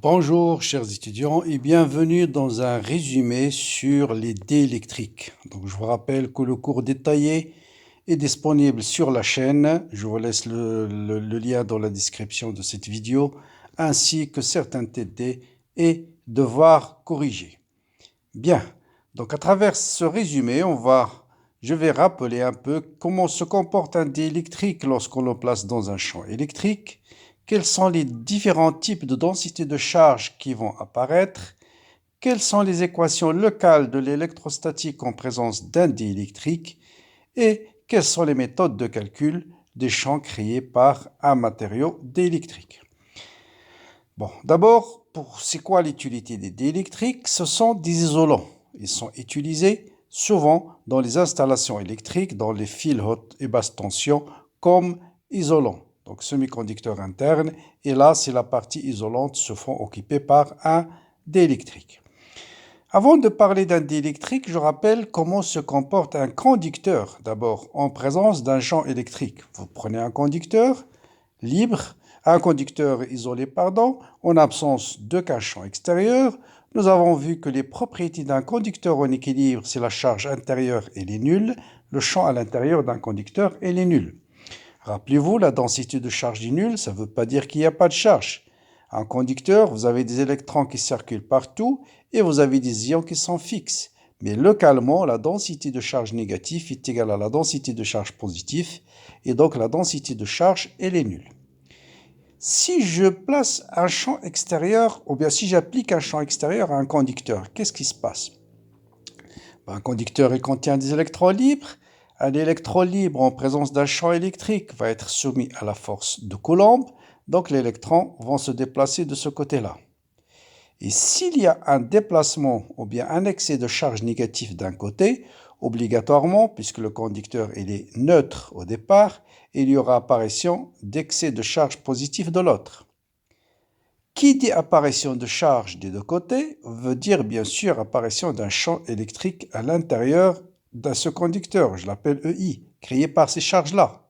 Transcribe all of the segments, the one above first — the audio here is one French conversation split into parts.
Bonjour chers étudiants et bienvenue dans un résumé sur les dés électriques. Donc, je vous rappelle que le cours détaillé est disponible sur la chaîne. Je vous laisse le lien dans la description de cette vidéo ainsi que certains TD et devoirs corrigés. Bien, donc à travers ce résumé, je vais rappeler un peu comment se comporte un dé électrique lorsqu'on le place dans un champ électrique, quels sont les différents types de densité de charge qui vont apparaître, quelles sont les équations locales de l'électrostatique en présence d'un dé électrique et quelles sont les méthodes de calcul des champs créés par un matériau d'électrique. Bon, d'abord, c'est quoi l'utilité des dés électriques? Ce sont des isolants. Ils sont utilisés souvent dans les installations électriques, dans les fils haute et basse tension, comme isolants. Donc, semi-conducteur interne. Et là, c'est la partie isolante se font occuper par un dé électrique. Avant de parler d'un dé électrique, je rappelle comment se comporte un conducteur, d'abord, en présence d'un champ électrique. Vous prenez un conducteur libre, un conducteur isolé, en absence d'aucun champ extérieur. Nous avons vu que les propriétés d'un conducteur en équilibre, c'est la charge intérieure, elle est nulle. Le champ à l'intérieur d'un conducteur, elle est nul. Rappelez-vous, la densité de charge est nulle, ça ne veut pas dire qu'il n'y a pas de charge. Un conducteur, vous avez des électrons qui circulent partout et vous avez des ions qui sont fixes. Mais localement, la densité de charge négative est égale à la densité de charge positive et donc la densité de charge, elle est nulle. Si je place un champ extérieur, ou bien si j'applique un champ extérieur à un conducteur, qu'est-ce qui se passe? Un conducteur, il contient des électrons libres. Un électron libre en présence d'un champ électrique va être soumis à la force de Coulomb, donc les électrons vont se déplacer de ce côté-là. Et s'il y a un déplacement ou bien un excès de charge négative d'un côté, obligatoirement, puisque le conducteur il est neutre au départ, il y aura apparition d'excès de charge positive de l'autre. Qui dit apparition de charge des deux côtés veut dire bien sûr apparition d'un champ électrique à l'intérieur de ce conducteur, je l'appelle EI, créé par ces charges-là.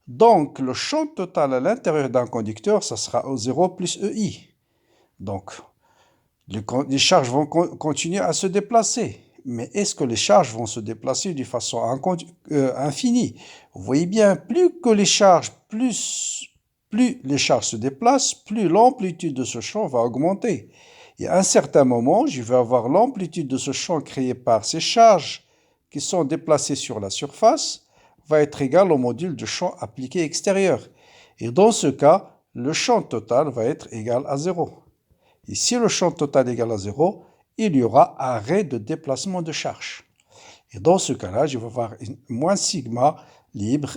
Donc le champ total à l'intérieur d'un conducteur, ça sera O0 plus EI. Donc les charges vont continuer à se déplacer. Mais est-ce que les charges vont se déplacer de façon infinie? Vous voyez bien, plus les charges se déplacent, plus l'amplitude de ce champ va augmenter. Et à un certain moment, je vais avoir l'amplitude de ce champ créé par ces charges qui sont déplacées sur la surface va être égale au module de champ appliqué extérieur. Et dans ce cas, le champ total va être égal à 0. Et si le champ total est égal à 0, il y aura arrêt de déplacement de charge. Et dans ce cas-là, je vais avoir moins sigma libre,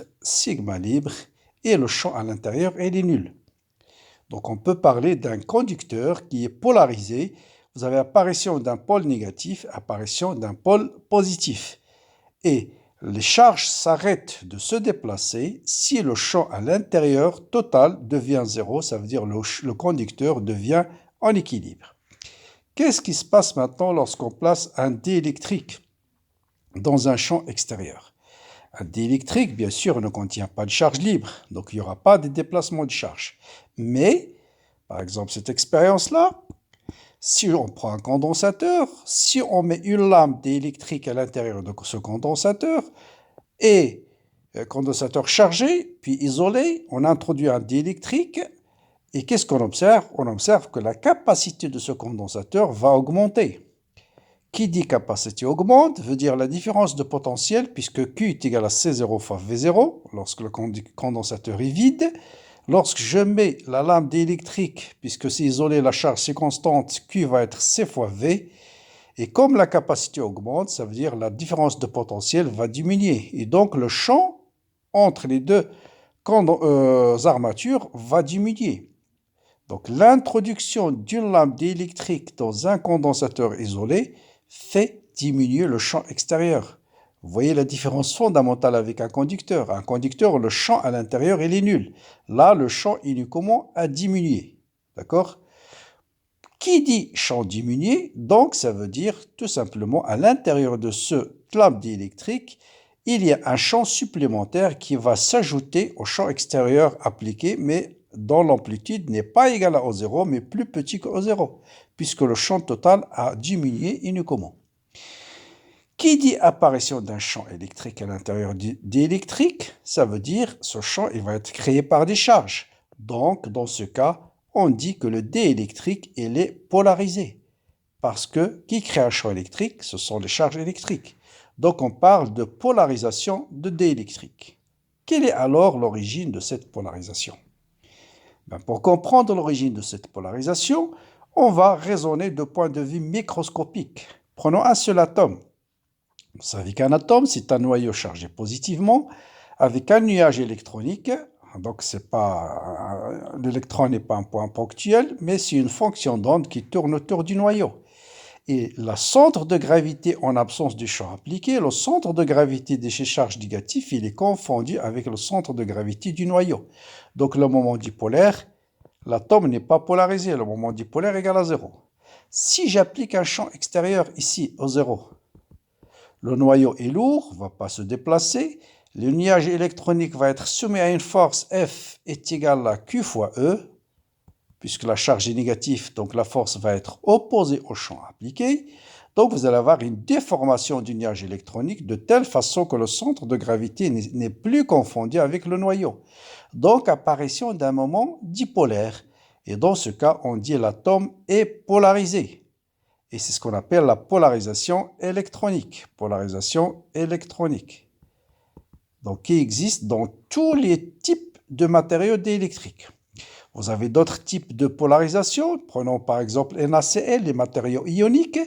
et le champ à l'intérieur, il est nul. Donc on peut parler d'un conducteur qui est polarisé. Vous avez apparition d'un pôle négatif, apparition d'un pôle positif. Et les charges s'arrêtent de se déplacer si le champ à l'intérieur total devient 0, ça veut dire le conducteur devient en équilibre. Qu'est-ce qui se passe maintenant lorsqu'on place un dé électrique dans un champ extérieur? Un dé électrique, bien sûr, ne contient pas de charge libre, donc il n'y aura pas de déplacement de charge. Mais, par exemple, cette expérience-là, si on prend un condensateur, si on met une lame électrique à l'intérieur de ce condensateur, et un condensateur chargé, puis isolé, on introduit un dé électrique, et qu'est-ce qu'on observe? On observe que la capacité de ce condensateur va augmenter. Qui dit capacité augmente veut dire la différence de potentiel, puisque Q est égal à C0 fois V0, lorsque le condensateur est vide. Lorsque je mets la lame électrique, puisque c'est isolé, la charge c'est constante, Q va être C fois V. Et comme la capacité augmente, ça veut dire la différence de potentiel va diminuer. Et donc le champ entre les deux armatures va diminuer. Donc l'introduction d'une lame électrique dans un condensateur isolé fait diminuer le champ extérieur. Vous voyez la différence fondamentale avec un conducteur. Un conducteur, le champ à l'intérieur, il est nul. Là, le champ uniquement a diminué. D'accord? Qui dit champ diminué, donc ça veut dire tout simplement à l'intérieur de ce lame électrique, il y a un champ supplémentaire qui va s'ajouter au champ extérieur appliqué, mais dont l'amplitude n'est pas égale à O0, mais plus petit que O0, puisque le champ total a diminué uniquement. Qui dit apparition d'un champ électrique à l'intérieur du diélectrique, ça veut dire ce champ il va être créé par des charges. Donc, dans ce cas, on dit que le diélectrique il est polarisé. Parce que qui crée un champ électrique, ce sont les charges électriques. Donc, on parle de polarisation de diélectrique. Quelle est alors l'origine de cette polarisation? Pour comprendre l'origine de cette polarisation, on va raisonner de point de vue microscopique. Prenons un seul atome. Vous savez qu'un atome, c'est un noyau chargé positivement avec un nuage électronique. Donc, l'électron n'est pas un point ponctuel, mais c'est une fonction d'onde qui tourne autour du noyau. Et le centre de gravité en absence du champ appliqué, le centre de gravité de ces charges négatives, il est confondu avec le centre de gravité du noyau. Donc, le moment dipolaire, l'atome n'est pas polarisé. Le moment dipolaire égale à 0. Si j'applique un champ extérieur ici, au 0, le noyau est lourd, ne va pas se déplacer. Le nuage électronique va être soumis à une force F est égale à Q fois E, puisque la charge est négative, donc la force va être opposée au champ appliqué. Donc vous allez avoir une déformation du nuage électronique de telle façon que le centre de gravité n'est plus confondu avec le noyau. Donc apparition d'un moment dipolaire. Et dans ce cas, on dit l'atome est polarisé. Et c'est ce qu'on appelle la polarisation électronique. Polarisation électronique. Donc, qui existe dans tous les types de matériaux diélectriques. Vous avez d'autres types de polarisation. Prenons par exemple NaCl, les matériaux ioniques.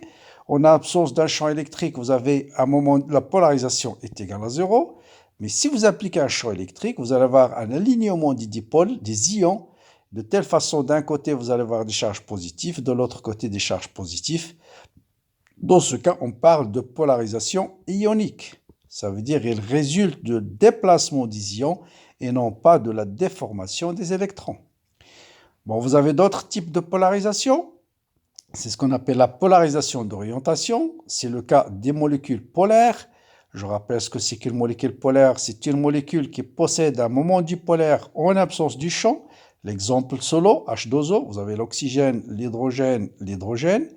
En absence d'un champ électrique, vous avez un moment, la polarisation est égale à 0. Mais si vous appliquez un champ électrique, vous allez avoir un alignement des dipôles, des ions, de telle façon, d'un côté, vous allez avoir des charges positives, de l'autre côté, des charges positives. Dans ce cas, on parle de polarisation ionique. Ça veut dire qu'il résulte de déplacement des ions et non pas de la déformation des électrons. Bon, vous avez d'autres types de polarisation. C'est ce qu'on appelle la polarisation d'orientation. C'est le cas des molécules polaires. Je rappelle ce que c'est qu'une molécule polaire. C'est une molécule qui possède un moment dipolaire en absence du champ. L'exemple solo, H2O, vous avez l'oxygène, l'hydrogène, l'hydrogène.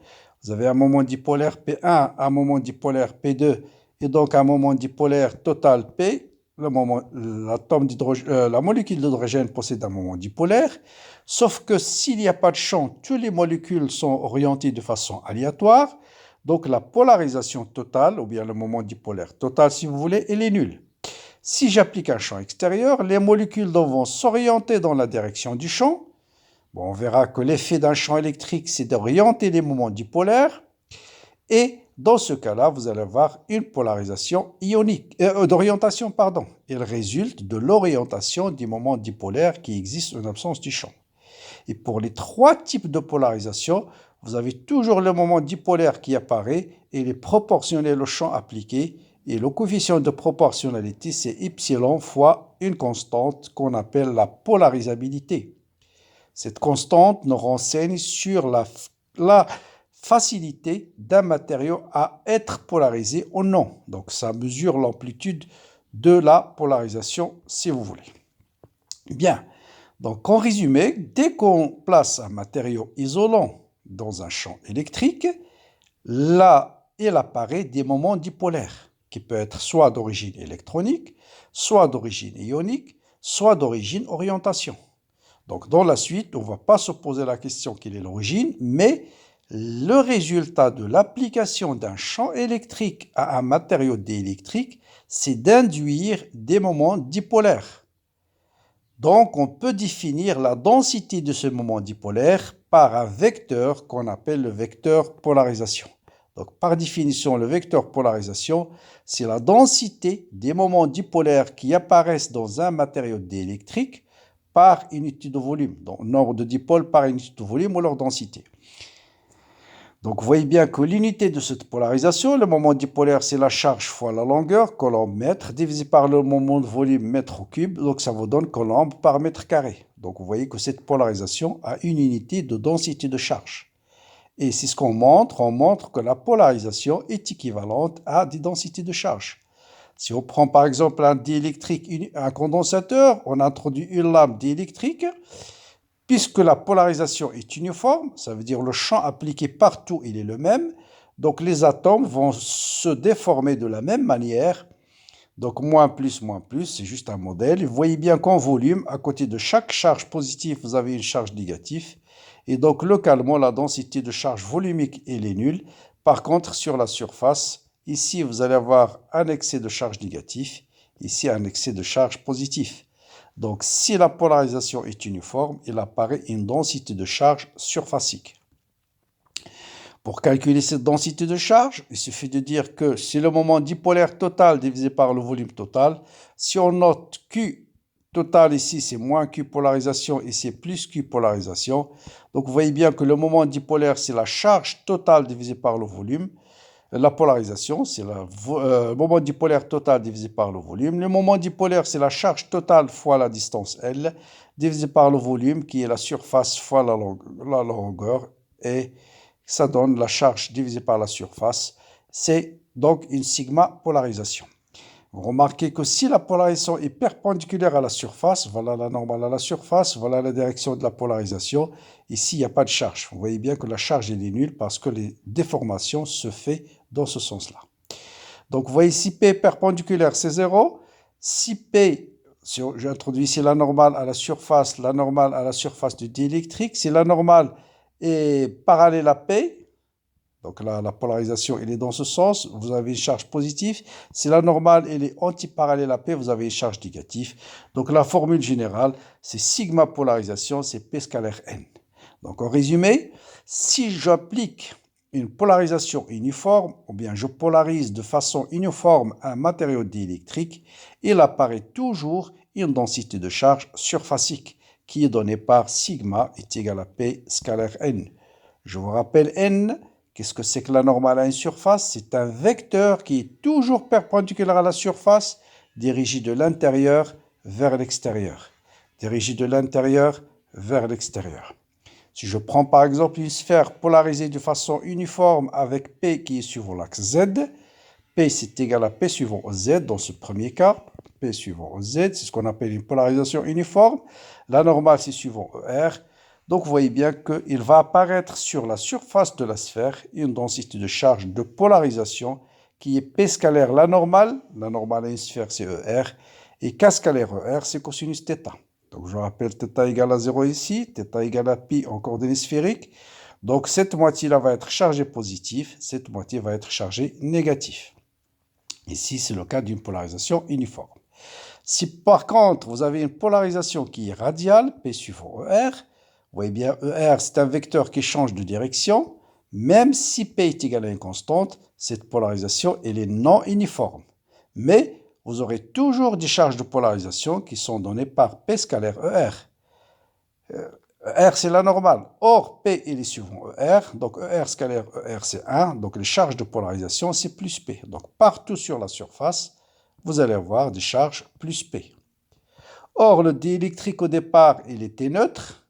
Vous avez un moment dipolaire P1, un moment dipolaire P2, et donc un moment dipolaire total P. La molécule d'hydrogène possède un moment dipolaire, sauf que s'il n'y a pas de champ, toutes les molécules sont orientées de façon aléatoire. Donc la polarisation totale, ou bien le moment dipolaire total si vous voulez, elle est nulle. Si j'applique un champ extérieur, les molécules vont s'orienter dans la direction du champ. Bon, on verra que l'effet d'un champ électrique, c'est d'orienter les moments dipolaires. Et dans ce cas-là, vous allez avoir une polarisation ionique, d'orientation, pardon. Elle résulte de l'orientation des moments dipolaires qui existent en absence du champ. Et pour les trois types de polarisation, vous avez toujours le moment dipolaire qui apparaît et il est proportionnel au champ appliqué. Et le coefficient de proportionnalité, c'est epsilon fois une constante qu'on appelle la polarisabilité. Cette constante nous renseigne sur la facilité d'un matériau à être polarisé ou non. Donc ça mesure l'amplitude de la polarisation si vous voulez. Bien, donc en résumé, dès qu'on place un matériau isolant dans un champ électrique, là il apparaît des moments dipolaires qui peuvent être soit d'origine électronique, soit d'origine ionique, soit d'origine orientation. Donc dans la suite, on ne va pas se poser la question quelle est l'origine, mais le résultat de l'application d'un champ électrique à un matériau diélectrique, c'est d'induire des moments dipolaires. Donc on peut définir la densité de ce moment dipolaire par un vecteur qu'on appelle le vecteur polarisation. Donc par définition, le vecteur polarisation, c'est la densité des moments dipolaires qui apparaissent dans un matériau diélectrique par unité de volume, donc nombre de dipôles par unité de volume ou leur densité. Donc vous voyez bien que l'unité de cette polarisation, le moment dipolaire, c'est la charge fois la longueur, coulomb mètre, divisé par le moment de volume mètre au cube, donc ça vous donne coulomb par mètre carré. Donc vous voyez que cette polarisation a une unité de densité de charge. Et c'est ce qu'on montre, on montre que la polarisation est équivalente à des densités de charge. Si on prend par exemple un diélectrique, un condensateur, on introduit une lame diélectrique Puisque la polarisation est uniforme, ça veut dire le champ appliqué partout, il est le même, donc les atomes vont se déformer de la même manière. Donc moins, c'est juste un modèle. Vous voyez bien qu'en volume, à côté de chaque charge positive, vous avez une charge négative. Et donc localement, la densité de charge volumique, elle est nulle. Par contre, sur la surface, ici, vous allez avoir un excès de charge négatif, ici un excès de charge positif. Donc si la polarisation est uniforme, il apparaît une densité de charge surfacique. Pour calculer cette densité de charge, il suffit de dire que c'est le moment dipolaire total divisé par le volume total. Si on note Q total ici, c'est moins Q polarisation et c'est plus Q polarisation. Donc vous voyez bien que le moment dipolaire, c'est la charge totale divisée par le volume. La polarisation, c'est le moment dipolaire total divisé par le volume. Le moment dipolaire, c'est la charge totale fois la distance L, divisé par le volume, qui est la surface fois la longueur. Et ça donne la charge divisée par la surface. C'est donc une sigma polarisation. Vous remarquez que si la polarisation est perpendiculaire à la surface, voilà la normale à la surface, voilà la direction de la polarisation. Ici, il n'y a pas de charge. Vous voyez bien que la charge est nulle parce que les déformations se font dans ce sens-là. Donc, vous voyez, si P est perpendiculaire, c'est 0. Si P, j'introduis ici la normale à la surface du diélectrique, si la normale est parallèle à P, donc la polarisation, elle est dans ce sens, vous avez une charge positive. Si la normale, elle est antiparallèle à P, vous avez une charge négative. Donc la formule générale, c'est sigma polarisation, c'est P scalaire N. Donc en résumé, si j'applique une polarisation uniforme, ou bien je polarise de façon uniforme un matériau diélectrique, il apparaît toujours une densité de charge surfacique qui est donnée par sigma est égal à P scalaire N. Je vous rappelle N. Qu'est-ce que c'est que la normale à une surface? C'est un vecteur qui est toujours perpendiculaire à la surface, dirigé de l'intérieur vers l'extérieur. Dirigé de l'intérieur vers l'extérieur. Si je prends par exemple une sphère polarisée de façon uniforme avec P qui est suivant l'axe Z, P c'est égal à P suivant Z dans ce premier cas. P suivant Z, c'est ce qu'on appelle une polarisation uniforme. La normale c'est suivant ER. Donc vous voyez bien qu'il va apparaître sur la surface de la sphère une densité de charge de polarisation qui est P scalaire la normale à une sphère c'est ER, et K scalaire ER c'est cosinus θ. Donc je rappelle θ égale à 0 ici, θ égale à pi en coordonnées sphériques. Donc cette moitié-là va être chargée positive, cette moitié va être chargée négative. Ici c'est le cas d'une polarisation uniforme. Si par contre vous avez une polarisation qui est radiale, P suivant ER, vous voyez bien, ER, c'est un vecteur qui change de direction. Même si P est égal à une constante, cette polarisation, elle est non uniforme. Mais vous aurez toujours des charges de polarisation qui sont données par P scalaire ER. ER, c'est la normale. Or, P, il est suivant ER. Donc, ER scalaire ER, c'est 1. Donc, les charges de polarisation, c'est plus P. Donc, partout sur la surface, vous allez avoir des charges plus P. Or, le diélectrique, au départ, il était neutre.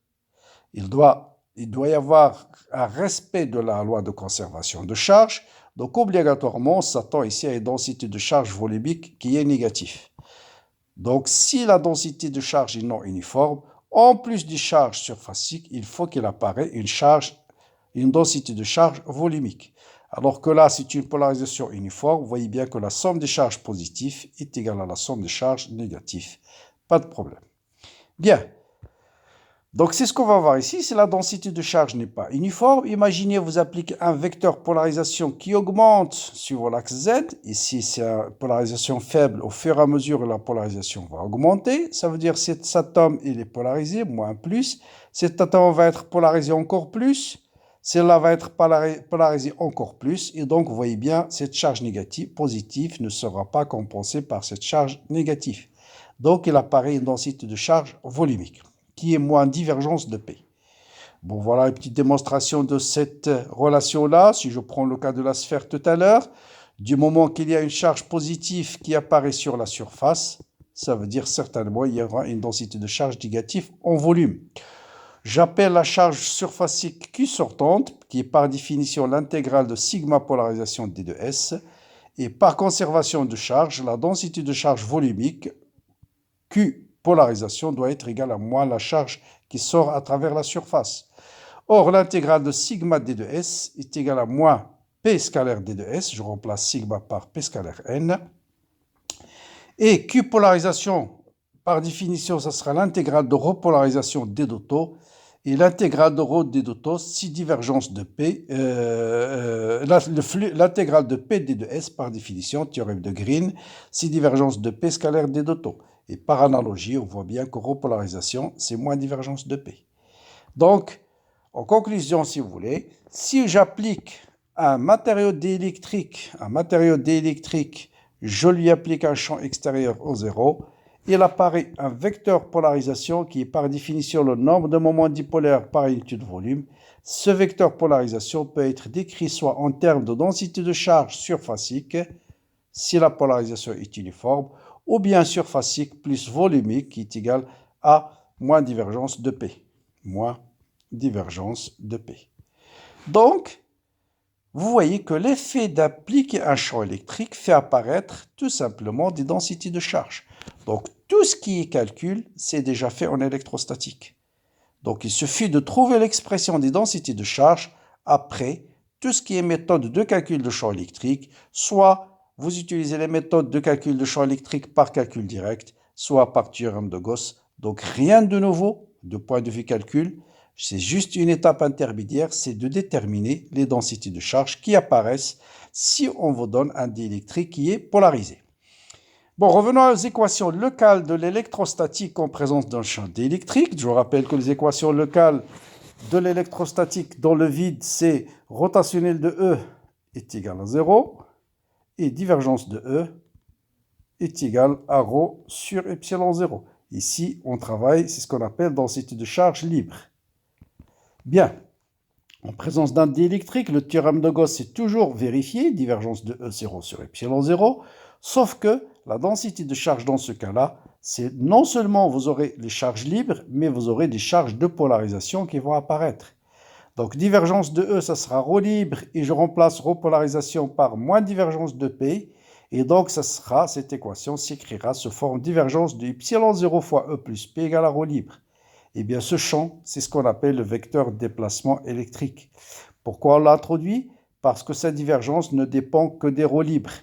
Il doit y avoir un respect de la loi de conservation de charge. Donc, obligatoirement, on s'attend ici à une densité de charge volumique qui est négative. Donc, si la densité de charge est non uniforme, en plus des charges surfaciques, il faut qu'il apparaisse une densité de charge volumique. Alors que là, c'est une polarisation uniforme. Vous voyez bien que la somme des charges positives est égale à la somme des charges négatives. Pas de problème. Bien. Donc, c'est ce qu'on va voir ici. Si la densité de charge n'est pas uniforme, imaginez vous appliquez un vecteur polarisation qui augmente sur l'axe Z. Ici, c'est une polarisation faible. Au fur et à mesure, la polarisation va augmenter. Ça veut dire que cet atome, il est polarisé, moins plus. Cet atome va être polarisé encore plus. Celle-là va être polarisée encore plus. Et donc, vous voyez bien, cette charge négative, positive, ne sera pas compensée par cette charge négative. Donc, il apparaît une densité de charge volumique qui est moins divergence de P. Bon, voilà une petite démonstration de cette relation-là. Si je prends le cas de la sphère tout à l'heure, du moment qu'il y a une charge positive qui apparaît sur la surface, ça veut dire certainement il y aura une densité de charge négative en volume. J'appelle la charge surfacique Q sortante, qui est par définition l'intégrale de sigma polarisation D de S, et par conservation de charge, la densité de charge volumique Q polarisation doit être égale à moins la charge qui sort à travers la surface. Or, l'intégrale de sigma d de S est égale à moins P scalaire d de S. Je remplace sigma par P scalaire N. Et Q polarisation, par définition, ça sera l'intégrale de repolarisation d d'auto. Et l'intégrale de ρ d d'auto, si divergence de P, l'intégrale de P d de S, par définition, théorème de Green, si divergence de P scalaire d d'auto. Et par analogie, on voit bien que repolarisation, c'est moins divergence de P. Donc, en conclusion, si vous voulez, si j'applique un matériau diélectrique, je lui applique un champ extérieur au zéro, il apparaît un vecteur polarisation qui est par définition le nombre de moments dipolaires par unité de volume. Ce vecteur polarisation peut être décrit soit en termes de densité de charge surfacique, si la polarisation est uniforme, ou bien surfacique plus volumique qui est égal à moins divergence de P. Moins divergence de P. Donc, vous voyez que l'effet d'appliquer un champ électrique fait apparaître tout simplement des densités de charge. Donc, tout ce qui est calcul, c'est déjà fait en électrostatique. Donc, il suffit de trouver l'expression des densités de charge après tout ce qui est méthode de calcul de champ électrique, soit vous utilisez les méthodes de calcul de champ électrique par calcul direct, soit par théorème de Gauss. Donc, rien de nouveau de point de vue calcul. C'est juste une étape intermédiaire, c'est de déterminer les densités de charge qui apparaissent si on vous donne un diélectrique qui est polarisé. Bon, revenons aux équations locales de l'électrostatique en présence d'un champ diélectrique. Je vous rappelle que les équations locales de l'électrostatique dans le vide, c'est rotationnel de E est égal à 0 et divergence de E est égal à ρ sur epsilon 0. Ici, on travaille, c'est ce qu'on appelle densité de charge libre. Bien, en présence d'un diélectrique, le théorème de Gauss est toujours vérifié, divergence de E0 sur epsilon 0, sauf que la densité de charge dans ce cas-là, c'est non seulement vous aurez les charges libres, mais vous aurez des charges de polarisation qui vont apparaître. Donc divergence de E, ça sera ρ libre, et je remplace repolarisation par moins divergence de P, et donc ça sera, cette équation s'écrira sous forme divergence de epsilon 0 fois E plus P égale à ρ libre. Eh bien, ce champ, c'est ce qu'on appelle le vecteur de déplacement électrique. Pourquoi on l'a introduit? Parce que sa divergence ne dépend que des ρ libres.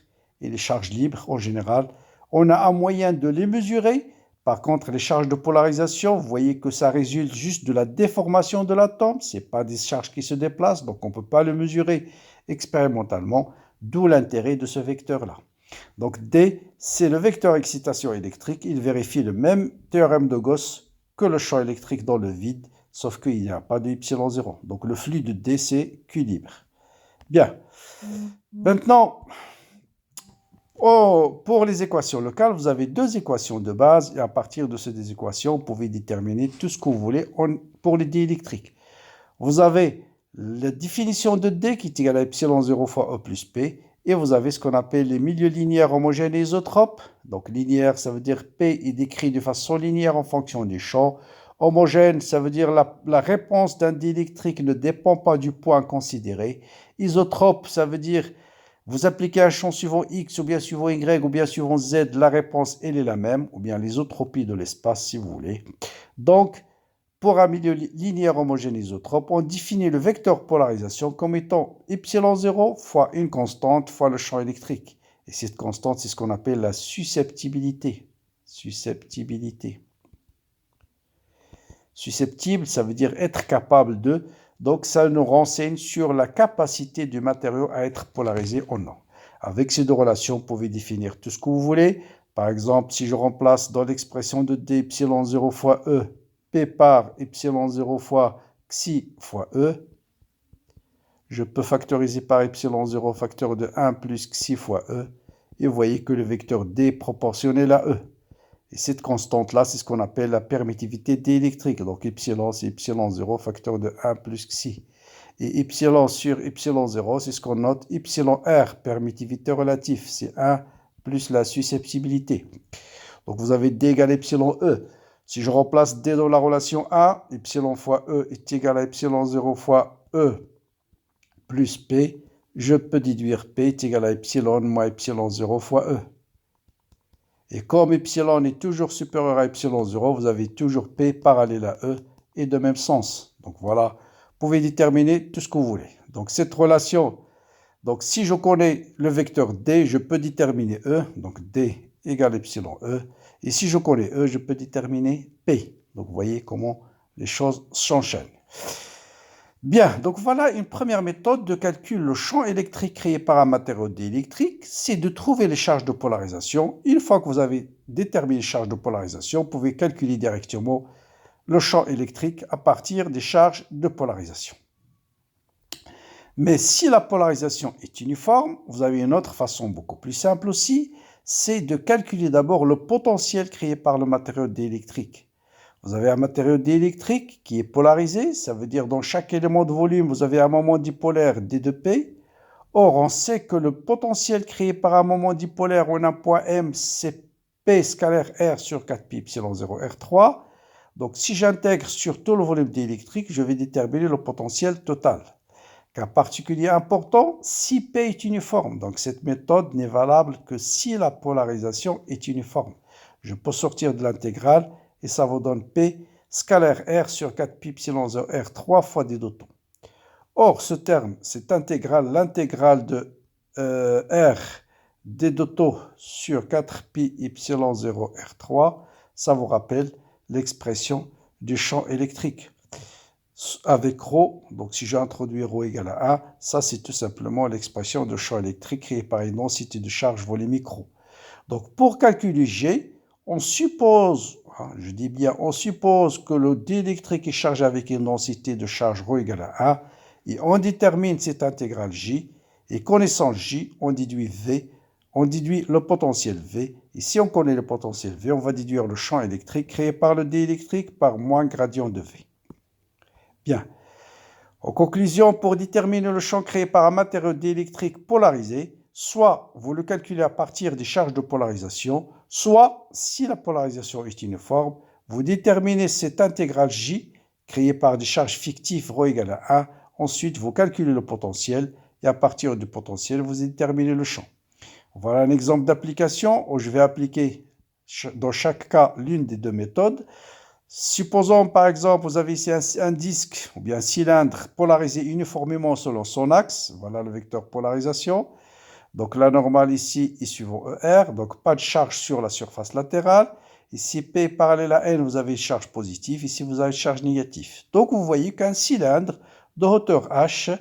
Et les charges libres, en général, on a un moyen de les mesurer. Par contre, les charges de polarisation, vous voyez que ça résulte juste de la déformation de l'atome. Ce n'est pas des charges qui se déplacent, donc on ne peut pas le mesurer expérimentalement, d'où l'intérêt de ce vecteur-là. Donc D, c'est le vecteur excitation électrique. Il vérifie le même théorème de Gauss que le champ électrique dans le vide, sauf qu'il n'y a pas de epsilon 0. Donc le flux de D, c'est Q libre. Bien. Maintenant, pour les équations locales, vous avez deux équations de base, et à partir de ces deux équations, vous pouvez déterminer tout ce que vous voulez pour les diélectriques. Vous avez la définition de D qui est égale à epsilon 0 fois E plus P, et vous avez ce qu'on appelle les milieux linéaires homogènes et isotropes. Donc linéaire, ça veut dire P est décrit de façon linéaire en fonction du champ. Homogène, ça veut dire la réponse d'un diélectrique ne dépend pas du point considéré. Isotrope, ça veut dire vous appliquez un champ suivant X ou bien suivant Y ou bien suivant Z, la réponse elle est la même, ou bien l'isotropie de l'espace si vous voulez. Donc, pour un milieu linéaire homogène isotrope, on définit le vecteur polarisation comme étant epsilon 0 fois une constante fois le champ électrique. Et cette constante, c'est ce qu'on appelle la susceptibilité. Susceptibilité. Susceptible, ça veut dire être capable de. Donc, ça nous renseigne sur la capacité du matériau à être polarisé ou non. Avec ces deux relations, vous pouvez définir tout ce que vous voulez. Par exemple, si je remplace dans l'expression de D epsilon 0 fois E, P par epsilon 0 fois xi fois E. Je peux factoriser par epsilon 0 facteur de 1 plus xi fois E. Et vous voyez que le vecteur D est proportionnel à E. Et cette constante-là, c'est ce qu'on appelle la permittivité diélectrique. Donc epsilon, c'est epsilon 0 facteur de 1 plus xi. Et epsilon sur epsilon 0, c'est ce qu'on note epsilon R, permittivité relative. C'est 1 plus la susceptibilité. Donc vous avez D égale epsilon E. Si je remplace D dans la relation 1, epsilon fois E est égal à epsilon 0 fois E plus P, je peux déduire P est égal à epsilon moins epsilon 0 fois E. Et comme epsilon est toujours supérieur à epsilon 0, vous avez toujours P parallèle à E et de même sens. Donc voilà, vous pouvez déterminer tout ce que vous voulez. Donc cette relation, donc si je connais le vecteur D, je peux déterminer E, donc D égale epsilon E. Et si je connais E, je peux déterminer P. Donc vous voyez comment les choses s'enchaînent. Bien, donc voilà une première méthode de calcul le champ électrique créé par un matériau diélectrique, c'est de trouver les charges de polarisation. Une fois que vous avez déterminé les charges de polarisation, vous pouvez calculer directement le champ électrique à partir des charges de polarisation. Mais si la polarisation est uniforme, vous avez une autre façon beaucoup plus simple aussi, c'est de calculer d'abord le potentiel créé par le matériau diélectrique. Vous avez un matériau diélectrique qui est polarisé, ça veut dire dans chaque élément de volume, vous avez un moment dipolaire D de P. Or, on sait que le potentiel créé par un moment dipolaire en un point M, c'est P scalaire R sur 4pi epsilon 0 R3. Donc, si j'intègre sur tout le volume diélectrique, je vais déterminer le potentiel total. Cas particulier important, si P est uniforme. Donc, cette méthode n'est valable que si la polarisation est uniforme. Je peux sortir de l'intégrale et ça vous donne P scalaire R sur 4pi epsilon 0 R 3 fois d d'auto. Or, ce terme, cette intégrale, l'intégrale de R d d'auto sur 4pi epsilon 0 R3, ça vous rappelle l'expression du champ électrique. Avec ρ, donc si j'introduis ρ égale à 1, ça c'est tout simplement l'expression de champ électrique créée par une densité de charge volumique ρ. Donc pour calculer G, on suppose, je dis bien, on suppose que le diélectrique est chargé avec une densité de charge ρ égale à 1, et on détermine cette intégrale J, et connaissant J, on déduit V, on déduit le potentiel V, et si on connaît le potentiel V, on va déduire le champ électrique créé par le diélectrique par moins gradient de V. Bien. En conclusion, pour déterminer le champ créé par un matériau diélectrique polarisé, soit vous le calculez à partir des charges de polarisation, soit, si la polarisation est uniforme, vous déterminez cette intégrale J, créée par des charges fictives ρ égale à 1, ensuite vous calculez le potentiel, et à partir du potentiel, vous déterminez le champ. Voilà un exemple d'application où je vais appliquer dans chaque cas l'une des deux méthodes. Supposons par exemple, vous avez ici un disque ou bien un cylindre polarisé uniformément selon son axe. Voilà le vecteur polarisation. Donc la normale ici est suivant ER, donc pas de charge sur la surface latérale. Ici P parallèle à N, vous avez charge positive. Ici vous avez charge négative. Donc vous voyez qu'un cylindre de hauteur H,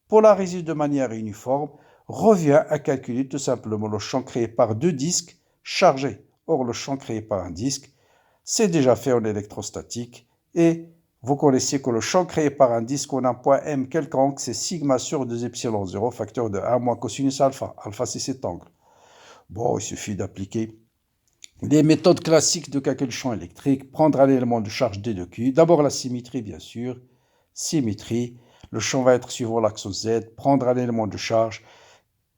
polarisé de manière uniforme, revient à calculer tout simplement le champ créé par deux disques chargés. Or le champ créé par un disque, c'est déjà fait en électrostatique et vous connaissez que le champ créé par un disque en un point M quelconque, c'est sigma sur 2 epsilon 0, facteur de 1 moins cosinus alpha. Alpha, c'est cet angle. Bon, il suffit d'appliquer les méthodes classiques de calcul du champ électrique, prendre un élément de charge D de Q. D'abord la symétrie, bien sûr. Symétrie, le champ va être suivant l'axe Z, prendre un élément de charge,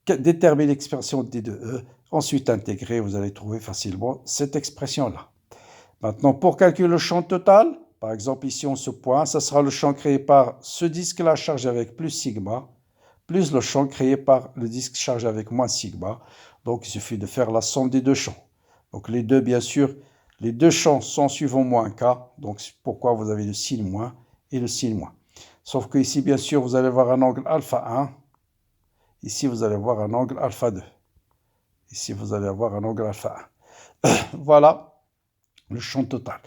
déterminer l'expression D de E, ensuite intégrer, vous allez trouver facilement cette expression-là. Maintenant, pour calculer le champ total, par exemple ici on se pointe, ça sera le champ créé par ce disque-là chargé avec plus sigma, plus le champ créé par le disque chargé avec moins sigma. Donc il suffit de faire la somme des deux champs. Donc les deux, bien sûr, les deux champs sont suivant moins k, donc c'est pourquoi vous avez le signe moins et le signe moins. Sauf que ici, bien sûr, vous allez voir un angle alpha 1, ici vous allez voir un angle alpha 2, ici vous allez avoir un angle alpha 1. Voilà le champ total.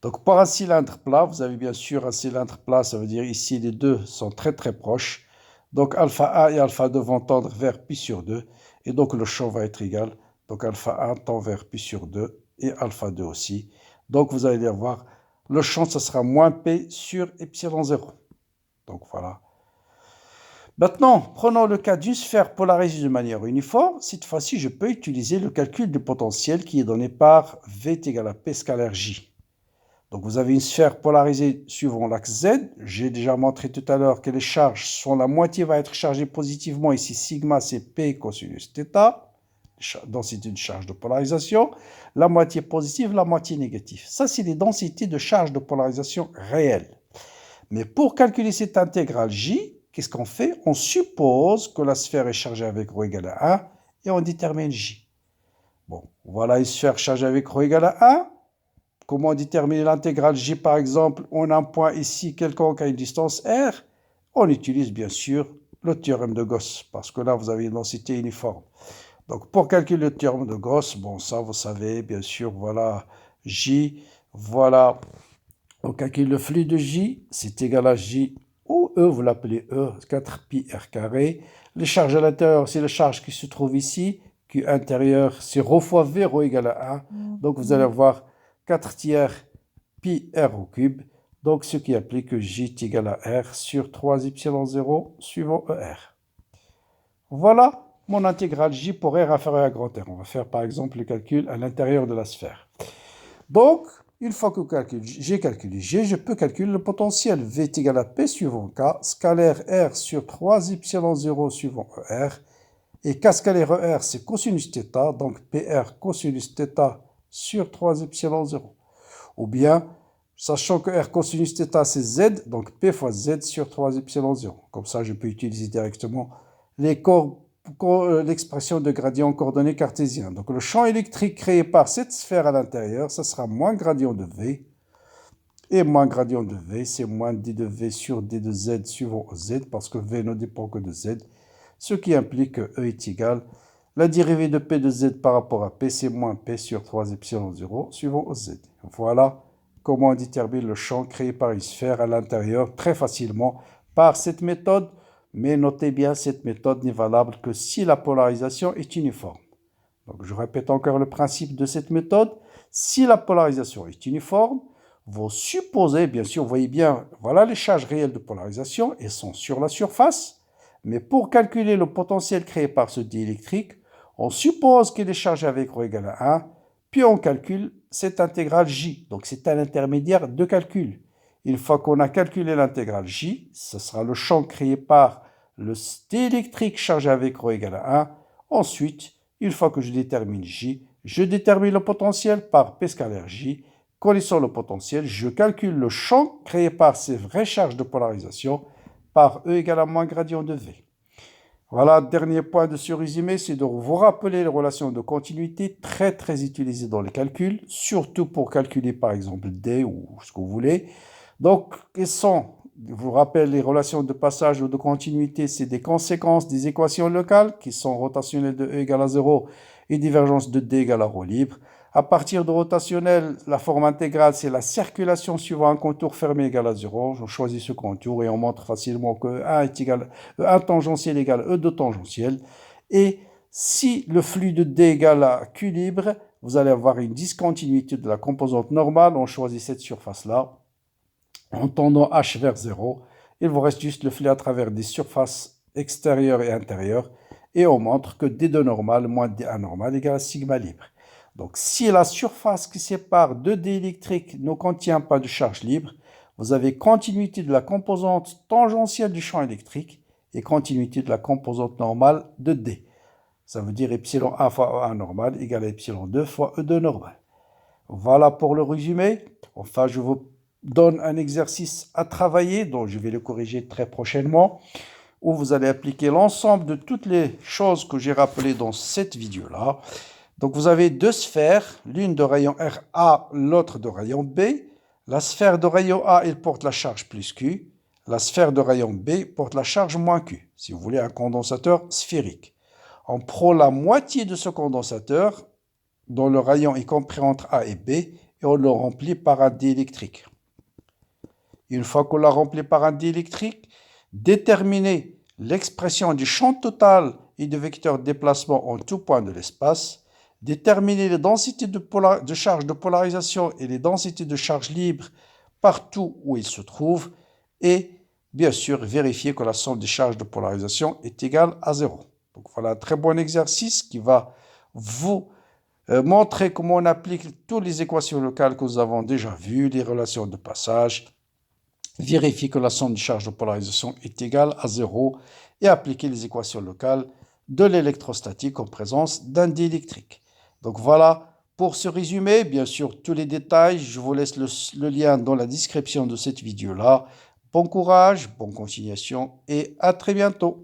Donc, pour un cylindre plat, vous avez bien sûr un cylindre plat, ça veut dire ici les deux sont très très proches. Donc, alpha 1 et alpha 2 vont tendre vers pi sur 2. Et donc, le champ va être égal. Donc, alpha 1 tend vers pi sur 2 et alpha 2 aussi. Donc, vous allez avoir le champ, ça sera moins p sur epsilon 0. Donc, voilà. Maintenant, prenons le cas d'une sphère polarisée de manière uniforme. Cette fois-ci, je peux utiliser le calcul du potentiel qui est donné par V est égal à P scalaire J. Donc, vous avez une sphère polarisée suivant l'axe Z. J'ai déjà montré tout à l'heure que les charges sont la moitié va être chargée positivement. Ici, sigma, c'est P cosinus θ, densité de charge de polarisation. La moitié positive, la moitié négative. Ça, c'est les densités de charge de polarisation réelles. Mais pour calculer cette intégrale J, qu'est-ce qu'on fait? On suppose que la sphère est chargée avec ρ égale à 1 et on détermine J. Bon, voilà une sphère chargée avec ρ égale à 1. Comment déterminer l'intégrale J, par exemple? On a un point ici quelconque à une distance R. On utilise bien sûr le théorème de Gauss, parce que là, vous avez une densité uniforme. Donc, pour calculer le théorème de Gauss, bon, ça, vous savez, bien sûr, voilà J, voilà, on calcule le flux de J, c'est égal à J, ou E, vous l'appelez E, 4pi r carré. Les charges à l'intérieur, c'est les charges qui se trouvent ici, Q intérieur, c'est ρ fois V, ρ égale à 1. Donc, vous allez avoir 4 tiers pi r au cube, donc ce qui implique que J est égal à R sur 3 epsilon 0 suivant ER. Voilà mon intégrale J pour R inférieur à grand R. On va faire par exemple le calcul à l'intérieur de la sphère. Donc, une fois que j'ai calculé G, je peux calculer le potentiel. V est égal à P suivant K, scalaire R sur 3 epsilon 0 suivant ER. Et K scalaire ER, c'est cosinus θ, donc PR cosinus θ sur 3 epsilon 0. Ou bien, sachant que R cosinus θ, c'est Z, donc P fois Z sur 3 epsilon 0. Comme ça, je peux utiliser directement l'expression de gradient coordonné cartésien. Donc, le champ électrique créé par cette sphère à l'intérieur, ça sera moins gradient de V. Et moins gradient de V, c'est moins d de V sur d de Z suivant Z, parce que V ne dépend que de Z. Ce qui implique que E est égal, la dérivée de P de Z par rapport à P, c'est moins P sur 3 epsilon 0 suivant Z. Voilà comment on détermine le champ créé par une sphère à l'intérieur très facilement par cette méthode. Mais notez bien, cette méthode n'est valable que si la polarisation est uniforme. Donc, je répète encore le principe de cette méthode. Si la polarisation est uniforme, vous supposez, bien sûr, vous voyez bien, voilà les charges réelles de polarisation, elles sont sur la surface. Mais pour calculer le potentiel créé par ce diélectrique, on suppose qu'il est chargé avec ρ égale à 1, puis on calcule cette intégrale J. Donc, c'est un intermédiaire de calcul. Une fois qu'on a calculé l'intégrale J, ce sera le champ créé par le diélectrique chargé avec ρ égale à 1. Ensuite, une fois que je détermine J, je détermine le potentiel par P scalaire J. Connaissant le potentiel, je calcule le champ créé par ces vraies charges de polarisation par E égale à moins gradient de V. Voilà, dernier point de ce résumé, c'est de vous rappeler les relations de continuité très utilisées dans les calculs, surtout pour calculer par exemple D ou ce que vous voulez. Donc, quelles sont, je vous rappelle, les relations de passage ou de continuité, c'est des conséquences des équations locales qui sont rotationnelles de E égale à 0 et divergence de D égale à ρ libre. À partir de rotationnel, la forme intégrale, c'est la circulation suivant un contour fermé égal à 0. On choisit ce contour et on montre facilement que E1 tangentiel égale E2 tangentiel. Et si le flux de D égale à Q libre, vous allez avoir une discontinuité de la composante normale. On choisit cette surface-là en tendant H vers 0. Il vous reste juste le flux à travers des surfaces extérieures et intérieures. Et on montre que D2 normal moins D1 normal égale à sigma libre. Donc, si la surface qui sépare deux dés électriques ne contient pas de charge libre, vous avez continuité de la composante tangentielle du champ électrique et continuité de la composante normale de D. Ça veut dire epsilon 1 fois E1 normal égale à epsilon 2 fois E2 normal. Voilà pour le résumé. Enfin, je vous donne un exercice à travailler, dont je vais le corriger très prochainement, où vous allez appliquer l'ensemble de toutes les choses que j'ai rappelées dans cette vidéo-là. Donc, vous avez deux sphères, l'une de rayon RA, l'autre de rayon B. La sphère de rayon A, elle porte la charge plus Q. La sphère de rayon B porte la charge moins Q, si vous voulez un condensateur sphérique. On prend la moitié de ce condensateur, dont le rayon est compris entre A et B, et on le remplit par un diélectrique. Une fois qu'on l'a rempli par un diélectrique, déterminez l'expression du champ total et du vecteur de déplacement en tout point de l'espace. Déterminer les densités de charge de polarisation et les densités de charge libre partout où ils se trouvent. Et bien sûr, vérifier que la somme des charges de polarisation est égale à 0. Donc voilà un très bon exercice qui va vous montrer comment on applique toutes les équations locales que nous avons déjà vues, les relations de passage. Vérifier que la somme des charges de polarisation est égale à 0 et appliquer les équations locales de l'électrostatique en présence d'un diélectrique. Donc voilà pour ce résumé. Bien sûr, tous les détails, je vous laisse le lien dans la description de cette vidéo-là. Bon courage, bonne continuation et à très bientôt.